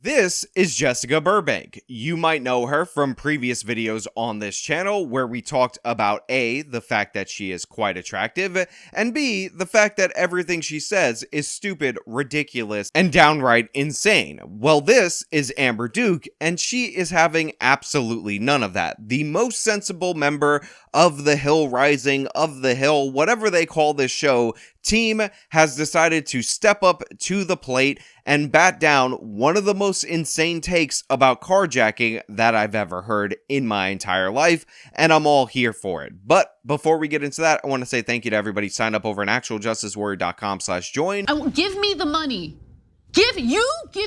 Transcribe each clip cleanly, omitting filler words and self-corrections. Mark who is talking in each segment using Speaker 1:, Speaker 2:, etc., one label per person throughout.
Speaker 1: This is Jessica Burbank. You might know her from previous videos on this channel where we talked about A, the fact that she is quite attractive, and B, the fact that everything she says is stupid, ridiculous, and downright insane. Well, this is Amber Duke, and she is having absolutely none of that. The most sensible member of the Hill Rising, of the Hill, whatever they call this show, team has decided to step up to the plate and bat down one of the most insane takes about carjacking that I've ever heard in my entire life, and I'm all here for it. But before we get into that, I want to say thank you to everybody signed up over at actualjusticewarrior.com/join.
Speaker 2: Give me the money. Give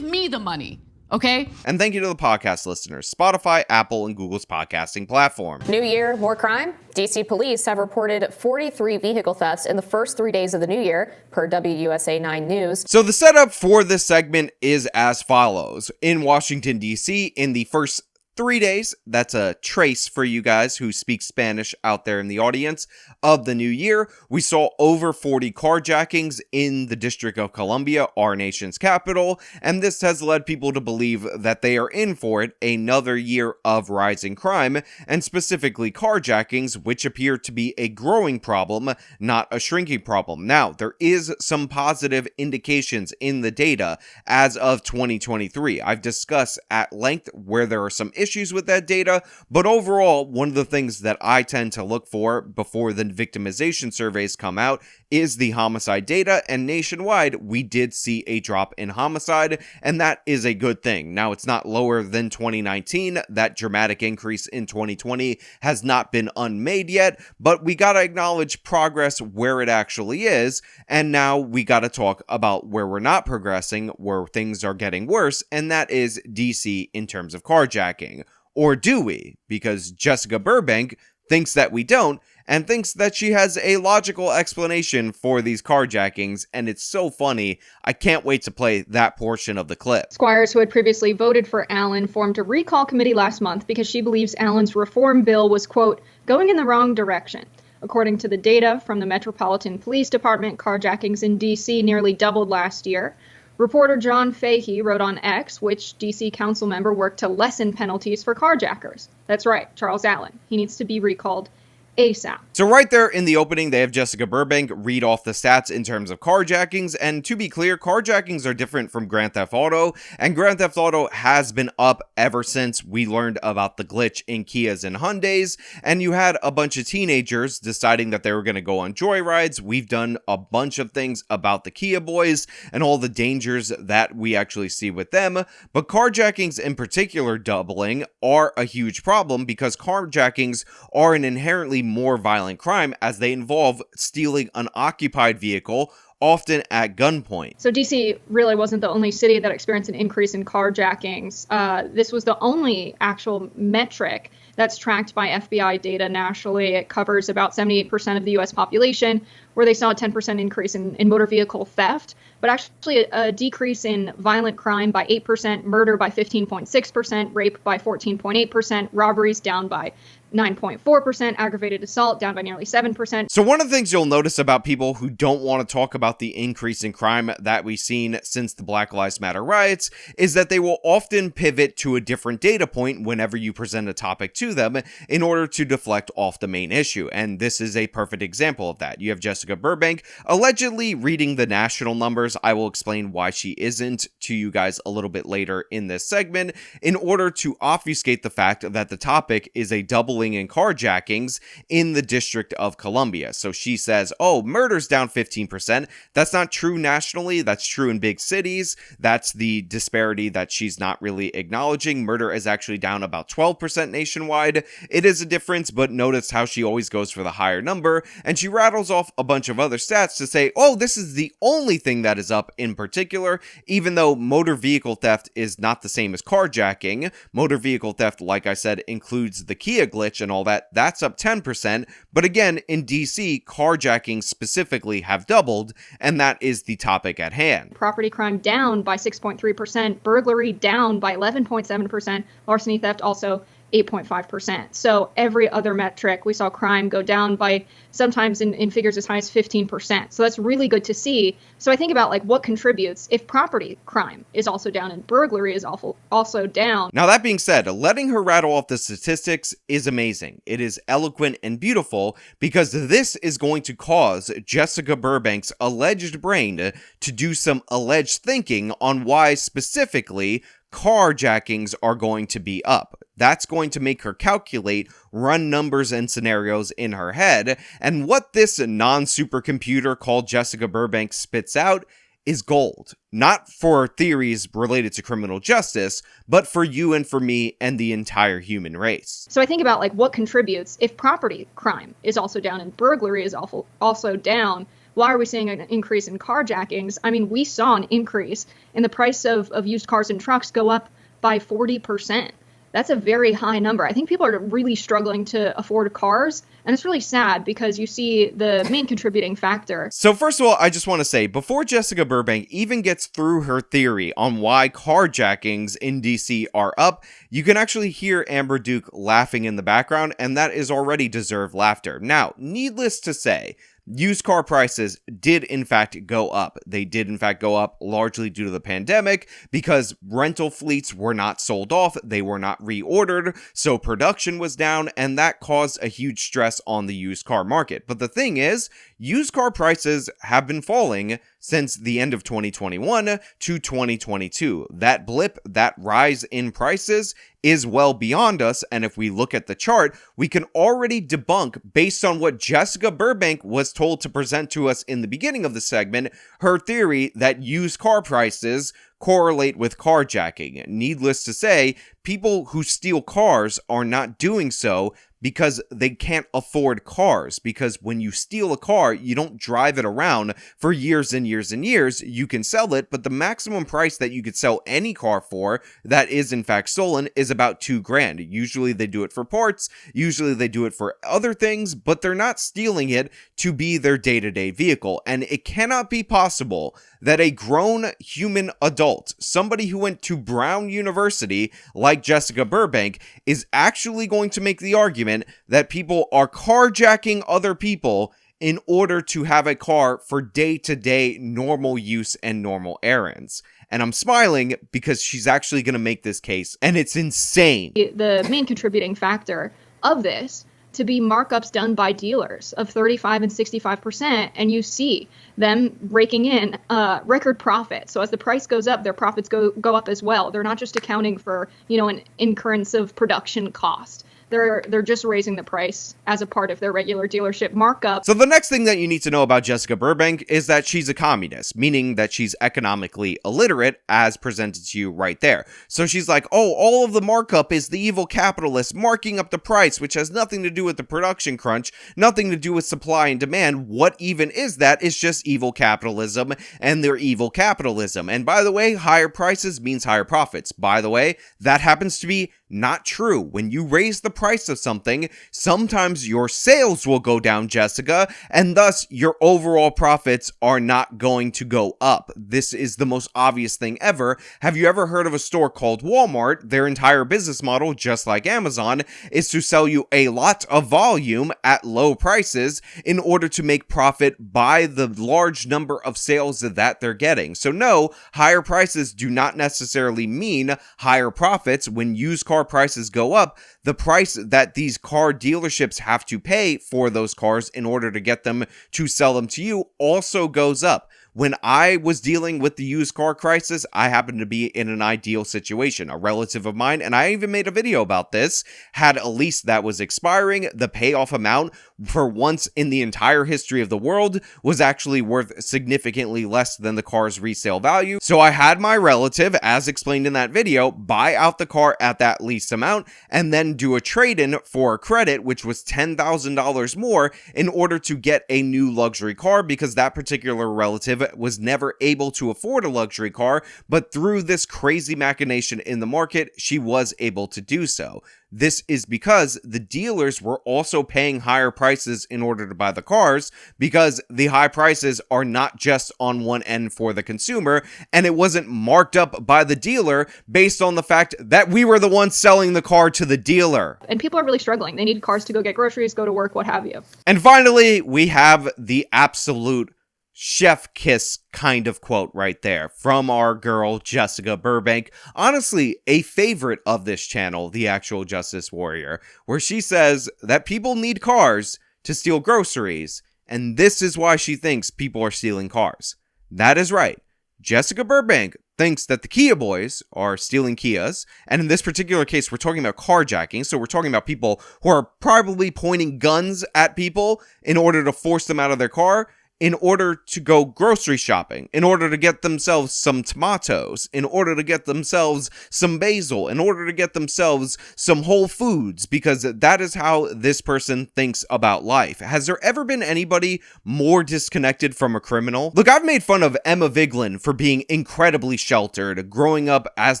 Speaker 2: me the money. Okay?
Speaker 1: And thank you to the podcast listeners, Spotify, Apple, and Google's podcasting platform.
Speaker 3: New year, more crime? DC police have reported 43 vehicle thefts in the first 3 days of the new year, per WUSA 9 News.
Speaker 1: So the setup for this segment is as follows. In Washington, D.C., in the first 3 days, that's a trace for you guys who speak Spanish out there in the audience, of the new year, we saw over 40 carjackings in the District of Columbia, our nation's capital, and this has led people to believe that they are in for it, another year of rising crime, and specifically carjackings, which appear to be a growing problem, not a shrinking problem. Now, there is some positive indications in the data as of 2023. I've discussed at length where there are some issues with that data, but overall, one of the things that I tend to look for before the victimization surveys come out is the homicide data, and nationwide, we did see a drop in homicide, and that is a good thing. Now, it's not lower than 2019. That dramatic increase in 2020 has not been unmade yet, but we gotta acknowledge progress where it actually is, and now we gotta talk about where we're not progressing, where things are getting worse, and that is DC in terms of carjacking. Or do we? Because Jessica Burbank thinks that we don't, and thinks that she has a logical explanation for these carjackings, and it's so funny. I can't wait to play that portion of the clip.
Speaker 4: Squires, who had previously voted for Allen, formed a recall committee last month because she believes Allen's reform bill was, quote, going in the wrong direction. According to the data from the Metropolitan Police Department, carjackings in D.C. nearly doubled last year. Reporter John Fahey wrote on X, which D.C. council member worked to lessen penalties for carjackers. That's right, Charles Allen. He needs to be recalled ASAP.
Speaker 1: So right there in the opening, they have Jessica Burbank read off the stats in terms of carjackings, and to be clear, carjackings are different from Grand Theft Auto, and Grand Theft Auto has been up ever since we learned about the glitch in Kias and Hyundais, and you had a bunch of teenagers deciding that they were going to go on joyrides. We've done a bunch of things about the Kia boys and all the dangers that we actually see with them, but carjackings in particular doubling are a huge problem because carjackings are an inherently more violent crime as they involve stealing an occupied vehicle, often at gunpoint.
Speaker 4: So DC really wasn't the only city that experienced an increase in carjackings. This was the only actual metric that's tracked by FBI data nationally. It covers about 78% of the U.S. population, where they saw a 10% increase in motor vehicle theft, but actually a decrease in violent crime by 8%, murder by 15.6%, rape by 14.8%, robberies down by 9.4%, aggravated assault down by nearly 7%.
Speaker 1: So one of the things you'll notice about people who don't want to talk about the increase in crime that we've seen since the Black Lives Matter riots is that they will often pivot to a different data point whenever you present a topic to them in order to deflect off the main issue. And this is a perfect example of that. You have Jessica Burbank allegedly reading the national numbers. I will explain why she isn't to you guys a little bit later in this segment in order to obfuscate the fact that the topic is a doubling in carjackings in the District of Columbia. So she says, oh, murder's down 15%. That's not true nationally. That's true in big cities. That's the disparity that she's not really acknowledging. Murder is actually down about 12% nationwide. It is a difference, but notice how she always goes for the higher number, and she rattles off a bunch of other stats to say, oh, this is the only thing that is up in particular, even though motor vehicle theft is not the same as carjacking. Motor vehicle theft, like I said, includes the Kia glitch and all that. That's up 10%, but again, in DC, carjackings specifically have doubled, and that is the topic at hand.
Speaker 4: Property crime down by 6.3%, burglary down by 11.7%, larceny theft also 8.5%. So every other metric, we saw crime go down by sometimes in figures as high as 15%. So that's really good to see. So I think about like what contributes if property crime is also down and burglary is also down.
Speaker 1: Now, that being said, letting her rattle off the statistics is amazing. It is eloquent and beautiful because this is going to cause Jessica Burbank's alleged brain to do some alleged thinking on why specifically carjackings are going to be up. That's going to make her calculate, run numbers and scenarios in her head, and what this non-supercomputer called Jessica Burbank spits out is gold. Not for theories related to criminal justice, but for you and for me and the entire human race.
Speaker 4: So I think about like what contributes if property crime is also down and burglary is also down. Why are we seeing an increase in carjackings? I mean, we saw an increase in the price of used cars and trucks go up by 40%. That's a very high number. I think people are really struggling to afford cars, and it's really sad because you see the main contributing factor.
Speaker 1: So first of all, I just want to say, before Jessica Burbank even gets through her theory on why carjackings in DC are up, you can actually hear Amber Duke laughing in the background, and that is already deserved laughter. Now, needless to say, used car prices did in fact go up. They did in fact go up largely due to the pandemic because rental fleets were not sold off, they were not reordered, so production was down, and that caused a huge stress on the used car market. But the thing is, used car prices have been falling since the end of 2021 to 2022. That blip, that rise in prices is well beyond us, and if we look at the chart, we can already debunk, based on what Jessica Burbank was told to present to us in the beginning of the segment, her theory that used car prices correlate with carjacking. Needless to say, people who steal cars are not doing so because they can't afford cars. Because when you steal a car, you don't drive it around for years and years and years. You can sell it, but the maximum price that you could sell any car for that is in fact stolen is about $2,000. Usually they do it for parts, usually they do it for other things, but they're not stealing it to be their day-to-day vehicle. And it cannot be possible that a grown human adult, somebody who went to Brown University like Jessica Burbank, is actually going to make the argument that people are carjacking other people in order to have a car for day-to-day normal use and normal errands. And I'm smiling because she's actually going to make this case, and it's insane.
Speaker 4: The main contributing factor of this to be markups done by dealers of 35 and 65%, and you see them raking in record profit. So as the price goes up, their profits go up as well. They're not just accounting for, an incurrence of production cost. They're just raising the price as a part of their regular dealership markup.
Speaker 1: So the next thing that you need to know about Jessica Burbank is that she's a communist, meaning that she's economically illiterate, as presented to you right there. So she's like, oh, all of the markup is the evil capitalist marking up the price, which has nothing to do with the production crunch, nothing to do with supply and demand. What even is that? It's just evil capitalism and their evil capitalism. And by the way, higher prices means higher profits. By the way, that happens to be not true. When you raise the price of something, sometimes your sales will go down, Jessica, and thus your overall profits are not going to go up. This is the most obvious thing ever. Have you ever heard of a store called Walmart? Their entire business model, just like Amazon, is to sell you a lot of volume at low prices in order to make profit by the large number of sales that they're getting. So no, higher prices do not necessarily mean higher profits. When used car prices go up, the price that these car dealerships have to pay for those cars in order to get them to sell them to you also goes up. When I was dealing with the used car crisis, I happened to be in an ideal situation. A relative of mine, and I even made a video about this, had a lease that was expiring. The payoff amount, for once in the entire history of the world, was actually worth significantly less than the car's resale value. So I had my relative, as explained in that video, buy out the car at that lease amount, and then do a trade-in for a credit, which was $10,000 more, in order to get a new luxury car, because that particular relative was never able to afford a luxury car, but through this crazy machination in the market, she was able to do so. This is because the dealers were also paying higher prices in order to buy the cars, because the high prices are not just on one end for the consumer, and it wasn't marked up by the dealer based on the fact that we were the ones selling the car to the dealer.
Speaker 4: And people are really struggling. They need cars to go get groceries, go to work, what have you.
Speaker 1: And finally, we have the absolute chef kiss kind of quote right there from our girl Jessica Burbank, honestly a favorite of this channel, the Actual Justice Warrior, where she says that people need cars to steal groceries, and this is why she thinks people are stealing cars. That is right. Jessica Burbank thinks that the Kia boys are stealing Kias, and in this particular case we're talking about carjacking, so we're talking about people who are probably pointing guns at people in order to force them out of their car, in order to go grocery shopping, in order to get themselves some tomatoes, in order to get themselves some basil, in order to get themselves some Whole Foods, because that is how this person thinks about life. Has there ever been anybody more disconnected from a criminal? Look, I've made fun of Emma Vigeland for being incredibly sheltered, growing up as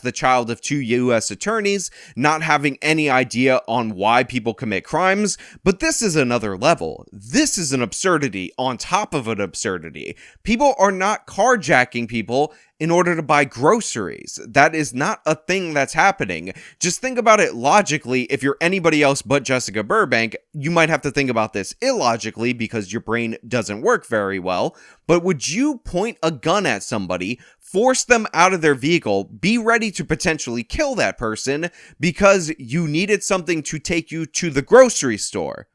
Speaker 1: the child of 2 U.S. attorneys, not having any idea on why people commit crimes, but this is another level. This is an absurdity on top of an absurdity. People are not carjacking people in order to buy groceries. That is not a thing that's happening. Just think about it logically. If you're anybody else but Jessica Burbank, you might have to think about this illogically because your brain doesn't work very well. But would you point a gun at somebody, force them out of their vehicle, be ready to potentially kill that person because you needed something to take you to the grocery store?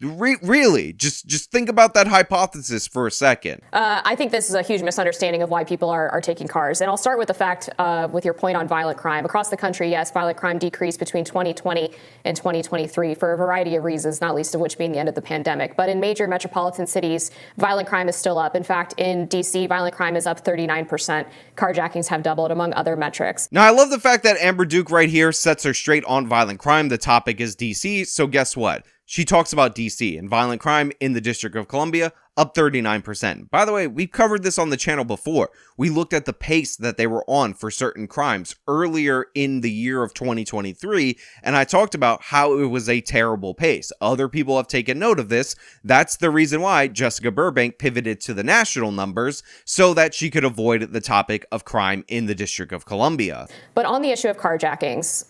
Speaker 1: Really? Just think about that hypothesis for a second.
Speaker 3: I think this is a huge misunderstanding of why people are taking cars. And I'll start with the fact, with your point on violent crime. Across the country, yes, violent crime decreased between 2020 and 2023 for a variety of reasons, not least of which being the end of the pandemic. But in major metropolitan cities, violent crime is still up. In fact, in D.C., violent crime is up 39%. Carjackings have doubled, among other metrics.
Speaker 1: Now, I love the fact that Amber Duke right here sets her straight on violent crime. The topic is D.C., so guess what? She talks about D.C. and violent crime in the District of Columbia, up 39%. By the way, we've covered this on the channel before. We looked at the pace that they were on for certain crimes earlier in the year of 2023, and I talked about how it was a terrible pace. Other people have taken note of this. That's the reason why Jessica Burbank pivoted to the national numbers so that she could avoid the topic of crime in the District of Columbia.
Speaker 3: But on the issue of carjackings,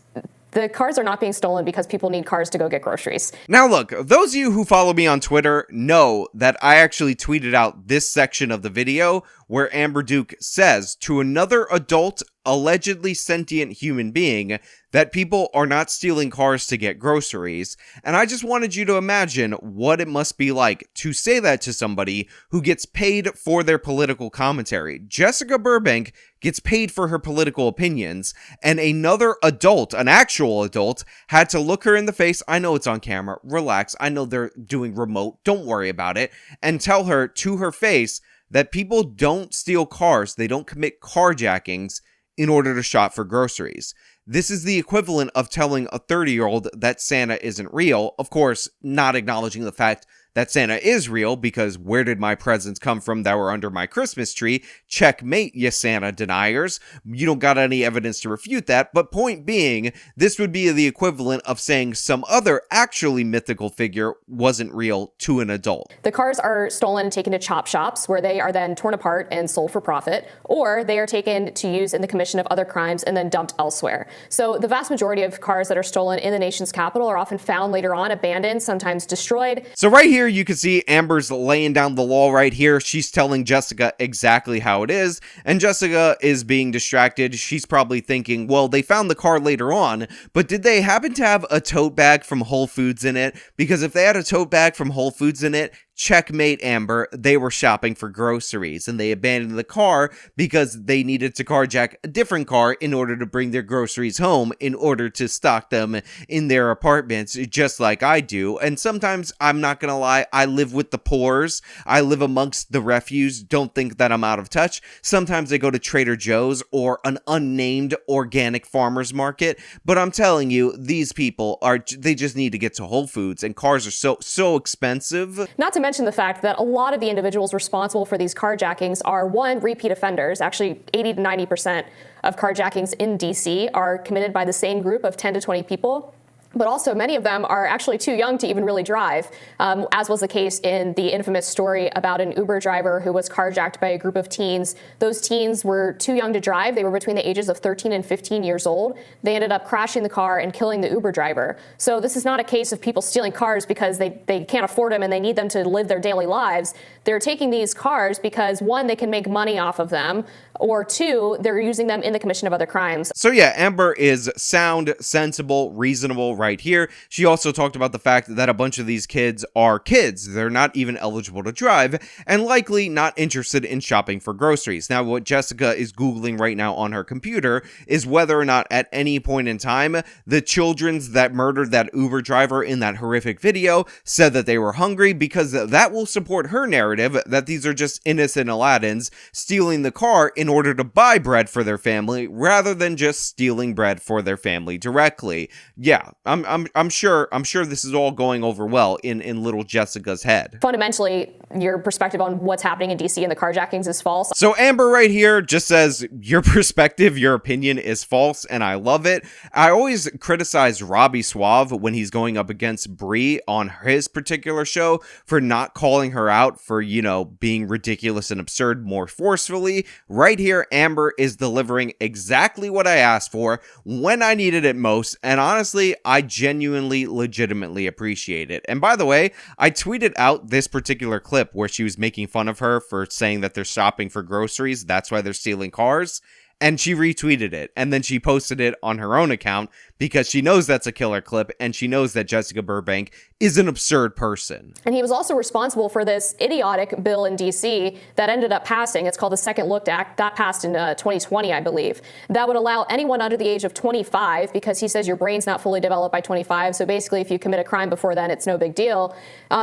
Speaker 3: the cars are not being stolen because people need cars to go get groceries.
Speaker 1: Now look, those of you who follow me on Twitter know that I actually tweeted out this section of the video where Amber Duke says to another adult, allegedly sentient human being that people are not stealing cars to get groceries. And I just wanted you to imagine what it must be like to say that to somebody who gets paid for their political commentary. Jessica Burbank gets paid for her political opinions, and another adult, an actual adult, had to look her in the face. I know it's on camera. Relax. I know they're doing remote. Don't worry about it. And tell her to her face that people don't steal cars. They don't commit carjackings in order to shop for groceries. This is the equivalent of telling a 30-year-old that Santa isn't real. Of course, not acknowledging the fact that Santa is real, because where did my presents come from that were under my Christmas tree? Checkmate, you Santa deniers. You don't got any evidence to refute that, but point being, this would be the equivalent of saying some other actually mythical figure wasn't real to an adult.
Speaker 3: The cars are stolen and taken to chop shops, where they are then torn apart and sold for profit, or they are taken to use in the commission of other crimes and then dumped elsewhere. So the vast majority of cars that are stolen in the nation's capital are often found later on abandoned, sometimes destroyed.
Speaker 1: So right here, you can see Amber's laying down the law right here. She's telling Jessica exactly how it is, and Jessica is being distracted. She's probably thinking, well, they found the car later on, but did they happen to have a tote bag from Whole Foods in it? Because if they had a tote bag from Whole Foods in it, checkmate, Amber, they were shopping for groceries, and they abandoned the car because they needed to carjack a different car in order to bring their groceries home, in order to stock them in their apartments, just like I do. And sometimes, I'm not gonna lie, I live with the poors. I live amongst the refuse. Don't think that I'm out of touch. Sometimes I go to Trader Joe's or an unnamed organic farmer's market, but I'm telling you, these people they just need to get to Whole Foods, and cars are so expensive.
Speaker 3: Not to mention the fact that a lot of the individuals responsible for these carjackings are, one, repeat offenders. Actually, 80 to 90% of carjackings in DC are committed by the same group of 10 to 20 people. But also, many of them are actually too young to even really drive, as was the case in the infamous story about an Uber driver who was carjacked by a group of teens. Those teens were too young to drive. They were between the ages of 13 and 15 years old. They ended up crashing the car and killing the Uber driver. So this is not a case of people stealing cars because they can't afford them and they need them to live their daily lives. They're taking these cars because, one, they can make money off of them, or two, they're using them in the commission of other crimes.
Speaker 1: So yeah, Amber is sound, sensible, reasonable right here. She also talked about the fact that a bunch of these kids are kids. They're not even eligible to drive and likely not interested in shopping for groceries. Now, what Jessica is Googling right now on her computer is whether or not at any point in time the children that murdered that Uber driver in that horrific video said that they were hungry, because that will support her narrative that these are just innocent Aladdins stealing the car in order to buy bread for their family rather than just stealing bread for their family directly. Yeah, I'm sure this is all going over well in little Jessica's head.
Speaker 3: Fundamentally, your perspective on what's happening in DC and the carjackings is false.
Speaker 1: So Amber right here just says your perspective, your opinion is false, and I love it. I always criticize Robbie Suave when he's going up against Bree on his particular show for not calling her out for, being ridiculous and absurd more forcefully. Right here, Amber is delivering exactly what I asked for when I needed it most, and honestly, I genuinely, legitimately appreciate it. And by the way, I tweeted out this particular clip where she was making fun of her for saying that they're shopping for groceries, that's why they're stealing cars. And she retweeted it, and then she posted it on her own account because she knows that's a killer clip, and she knows that Jessica Burbank is an absurd person.
Speaker 3: And he was also responsible for this idiotic bill in D.C. that ended up passing. It's called the Second Look Act. That passed in 2020, I believe. That would allow anyone under the age of 25, because he says your brain's not fully developed by 25, so basically if you commit a crime before then, it's no big deal.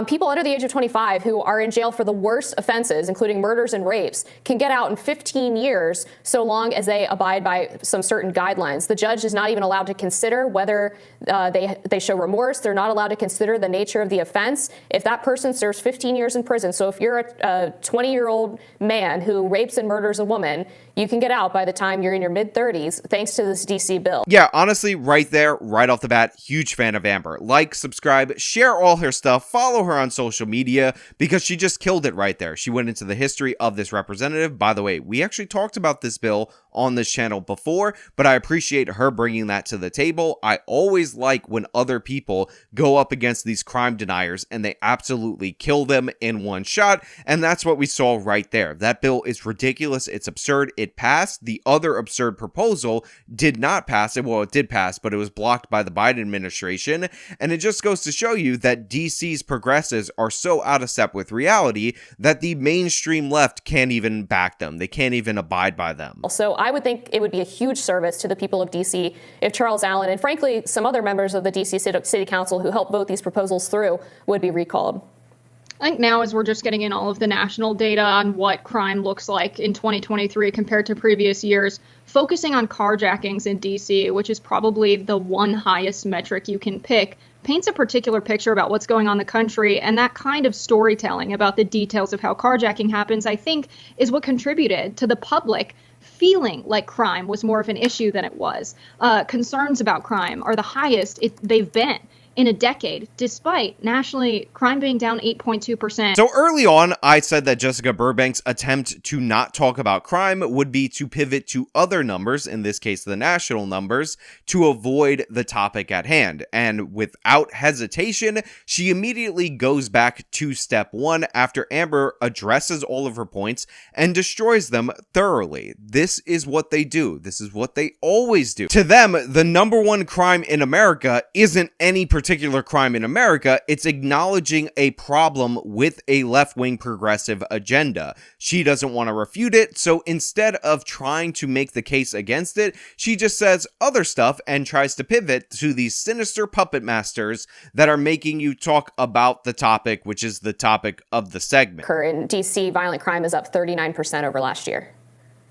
Speaker 3: People under the age of 25 who are in jail for the worst offenses, including murders and rapes, can get out in 15 years so long as they abide by some certain guidelines. The judge is not even allowed to consider whether they show remorse. They're not allowed to consider the nature of the offense. If that person serves 15 years in prison, so if you're a 20-year-old man who rapes and murders a woman, you can get out by the time you're in your mid-30s, thanks to this DC bill.
Speaker 1: Yeah, honestly, right there, right off the bat, huge fan of Amber. Like, subscribe, share all her stuff, follow her on social media, because she just killed it right there. She went into the history of this representative. By the way, we actually talked about this bill on this channel before, but I appreciate her bringing that to the table. I always like when other people go up against these crime deniers and they absolutely kill them in one shot, and that's what we saw right there. That bill is ridiculous. It's absurd. It passed. The other absurd proposal did not pass. Well, it did pass, but it was blocked by the Biden administration, and it just goes to show you that DC's progressives are so out of step with reality that the mainstream left can't even back them. They can't even abide by them.
Speaker 3: So I would think it would be a huge service to the people of D.C. if Charles Allen and, frankly, some other members of the D.C. City Council who helped vote these proposals through would be recalled.
Speaker 4: I think now, as we're just getting in all of the national data on what crime looks like in 2023 compared to previous years, focusing on carjackings in D.C., which is probably the one highest metric you can pick, paints a particular picture about what's going on in the country, and that kind of storytelling about the details of how carjacking happens, I think, is what contributed to the public feeling like crime was more of an issue than it was. Concerns about crime are the highest they've been in a decade, despite nationally crime being down 8.2%.
Speaker 1: So early on, I said that Jessica Burbank's attempt to not talk about crime would be to pivot to other numbers, in this case the national numbers, to avoid the topic at hand. And without hesitation, she immediately goes back to step one after Amber addresses all of her points and destroys them thoroughly. This is what they do. This is what they always do. To them, the number one crime in America isn't any particular crime in America, it's acknowledging a problem with a left-wing progressive agenda. She doesn't want to refute it, so instead of trying to make the case against it, she just says other stuff and tries to pivot to these sinister puppet masters that are making you talk about the topic, which is the topic of the segment.
Speaker 3: In DC, violent crime is up 39% over last year.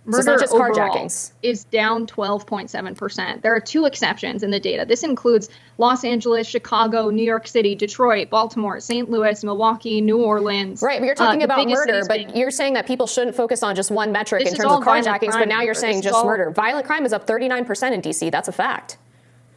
Speaker 4: Murder
Speaker 3: so it's not just carjackings.
Speaker 4: Is down 12.7%. There are two exceptions in the data. This includes Los Angeles, Chicago, New York City, Detroit, Baltimore, St. Louis, Milwaukee, New Orleans.
Speaker 3: Right, but you're talking about murder, but you're saying that people shouldn't focus on just one metric in terms of carjackings, but now you're saying just murder. Violent crime is up 39% in DC. That's a fact.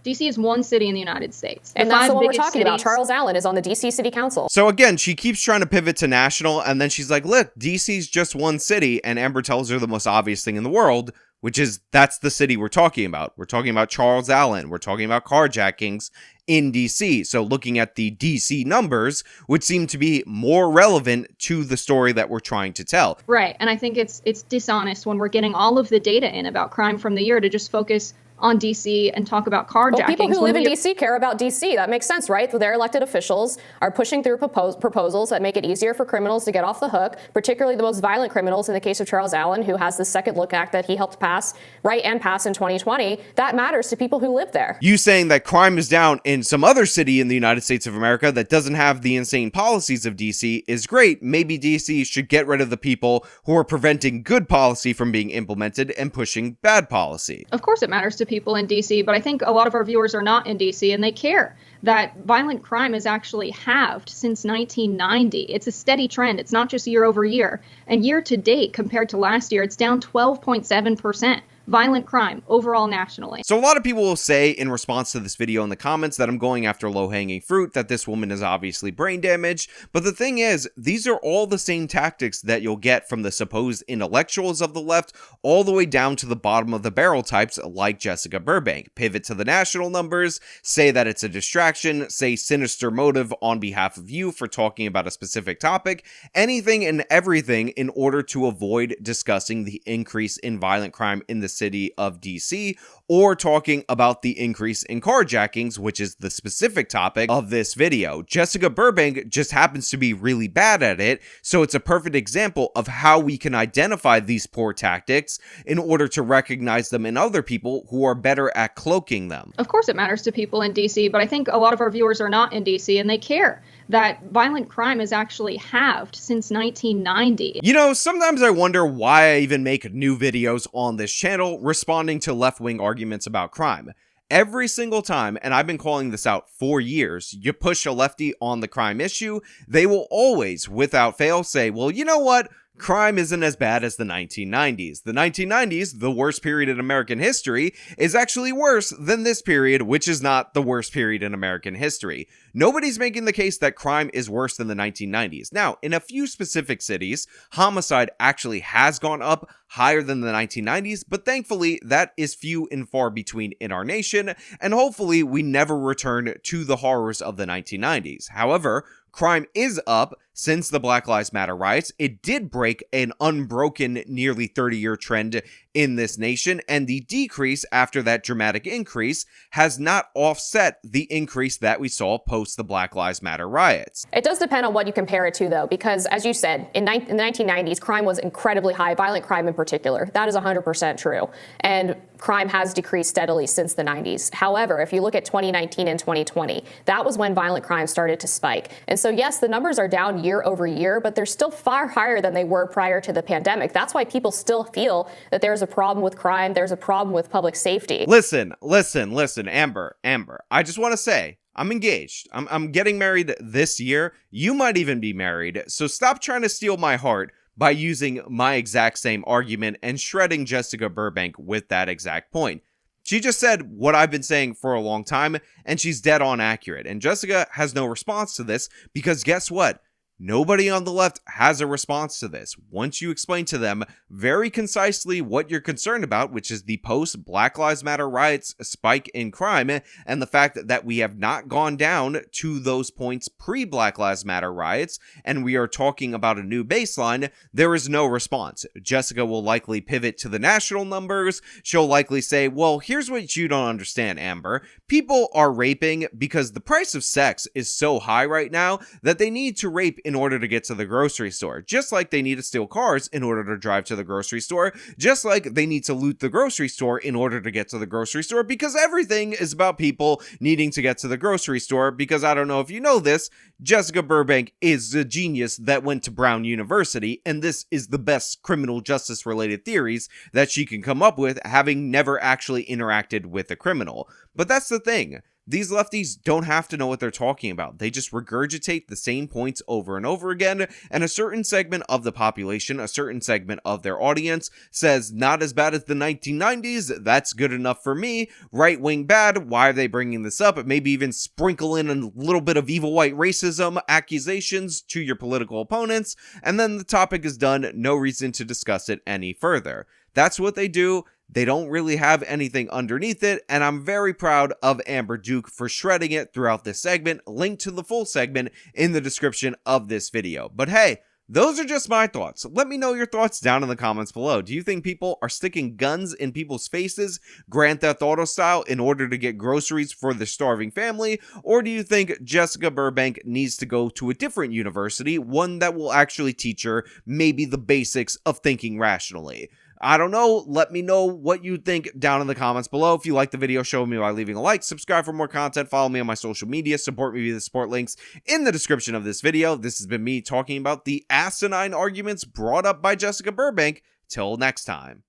Speaker 4: DC is one city in the United States.
Speaker 3: And that's the one we're
Speaker 4: biggest
Speaker 3: talking about.
Speaker 4: cities-
Speaker 3: Charles Allen is on the DC City Council.
Speaker 1: So again, she keeps trying to pivot to national, and then she's like, look, DC's just one city, and Amber tells her the most obvious thing in the world, which is that's the city we're talking about. We're talking about Charles Allen. We're talking about carjackings in DC. So looking at the DC numbers would seem to be more relevant to the story that we're trying to tell.
Speaker 4: Right. And I think it's dishonest when we're getting all of the data in about crime from the year to just focus on DC and talk about carjackings.
Speaker 3: Well, people who live in DC care about DC. That makes sense, right? Their elected officials are pushing through proposals that make it easier for criminals to get off the hook, particularly the most violent criminals in the case of Charles Allen, who has the Second Look Act that he helped pass in 2020. That matters to people who live there.
Speaker 1: You saying that crime is down in some other city in the United States of America that doesn't have the insane policies of DC is great. Maybe DC should get rid of the people who are preventing good policy from being implemented and pushing bad policy.
Speaker 4: Of course it matters to people in DC, but I think a lot of our viewers are not in DC and they care that violent crime is actually halved since 1990. It's a steady trend. It's not just year over year. And year to date, compared to last year, it's down 12.7%. Violent crime overall nationally.
Speaker 1: So a lot of people will say in response to this video in the comments that I'm going after low-hanging fruit, that this woman is obviously brain damaged. But the thing is, these are all the same tactics that you'll get from the supposed intellectuals of the left all the way down to the bottom of the barrel types like Jessica Burbank. Pivot to the national numbers, say that it's a distraction, say sinister motive on behalf of you for talking about a specific topic, anything and everything in order to avoid discussing the increase in violent crime in the city of DC, or talking about the increase in carjackings, which is the specific topic of this video. Jessica Burbank just happens to be really bad at it, so it's a perfect example of how we can identify these poor tactics in order to recognize them in other people who are better at cloaking them.
Speaker 4: Of course it matters to people in DC, but I think a lot of our viewers are not in DC and they care that violent crime is actually halved since 1990.
Speaker 1: You know, sometimes I wonder why I even make new videos on this channel responding to left-wing arguments about crime. Every single time, and I've been calling this out for years, you push a lefty on the crime issue, they will always, without fail, say, well, you know what? Crime isn't as bad as the 1990s. The 1990s, the worst period in American history, is actually worse than this period, which is not the worst period in American history. Nobody's making the case that crime is worse than the 1990s. Now, in a few specific cities, homicide actually has gone up higher than the 1990s, but thankfully that is few and far between in our nation, and hopefully we never return to the horrors of the 1990s. However, crime is up since the Black Lives Matter riots. It did break an unbroken nearly 30-year trend in this nation, and the decrease after that dramatic increase has not offset the increase that we saw post the Black Lives Matter riots.
Speaker 3: It does depend on what you compare it to, though, because as you said, in the 1990s, crime was incredibly high, violent crime in particular. That is 100% true. And crime has decreased steadily since the 90s. However, if you look at 2019 and 2020, that was when violent crime started to spike. And so, yes, the numbers are down year over year, but they're still far higher than they were prior to the pandemic. That's why people still feel that there's a problem with crime, there's a problem with public safety.
Speaker 1: Listen, Amber, I just want to say, I'm engaged. I'm getting married this year. You might even be married. So stop trying to steal my heart by using my exact same argument and shredding Jessica Burbank with that exact point. She just said what I've been saying for a long time, and she's dead on accurate. And Jessica has no response to this because guess what? Nobody on the left has a response to this. Once you explain to them very concisely what you're concerned about, which is the post-Black Lives Matter riots spike in crime, and the fact that we have not gone down to those points pre-Black Lives Matter riots, and we are talking about a new baseline, there is no response. Jessica will likely pivot to the national numbers. She'll likely say, well, here's what you don't understand, Amber. People are raping because the price of sex is so high right now that they need to rape in order to get to the grocery store, just like they need to steal cars in order to drive to the grocery store, just like they need to loot the grocery store in order to get to the grocery store, because everything is about people needing to get to the grocery store, because I don't know if you know this, Jessica Burbank is a genius that went to Brown University, and this is the best criminal justice related theories that she can come up with, having never actually interacted with a criminal. But that's the thing. these lefties don't have to know what they're talking about. They just regurgitate the same points over and over again, and a certain segment of the population, a certain segment of their audience says, not as bad as the 1990s, that's good enough for me. Right wing bad, why are they bringing this up? Maybe even sprinkle in a little bit of evil white racism accusations to your political opponents, and then the topic is done, no reason to discuss it any further. That's what they do. They don't really have anything underneath it, and I'm very proud of Amber Duke for shredding it throughout this segment. Link to the full segment in the description of this video. But hey, those are just my thoughts. Let me know your thoughts down in the comments below. Do you think people are sticking guns in people's faces, Grand Theft Auto style, in order to get groceries for their starving family? Or do you think Jessica Burbank needs to go to a different university, one that will actually teach her maybe the basics of thinking rationally? I don't know. Let me know what you think down in the comments below. If you like the video, show me by leaving a like, subscribe for more content, follow me on my social media, support me via the support links in the description of this video. This has been me talking about the asinine arguments brought up by Jessica Burbank. Till next time.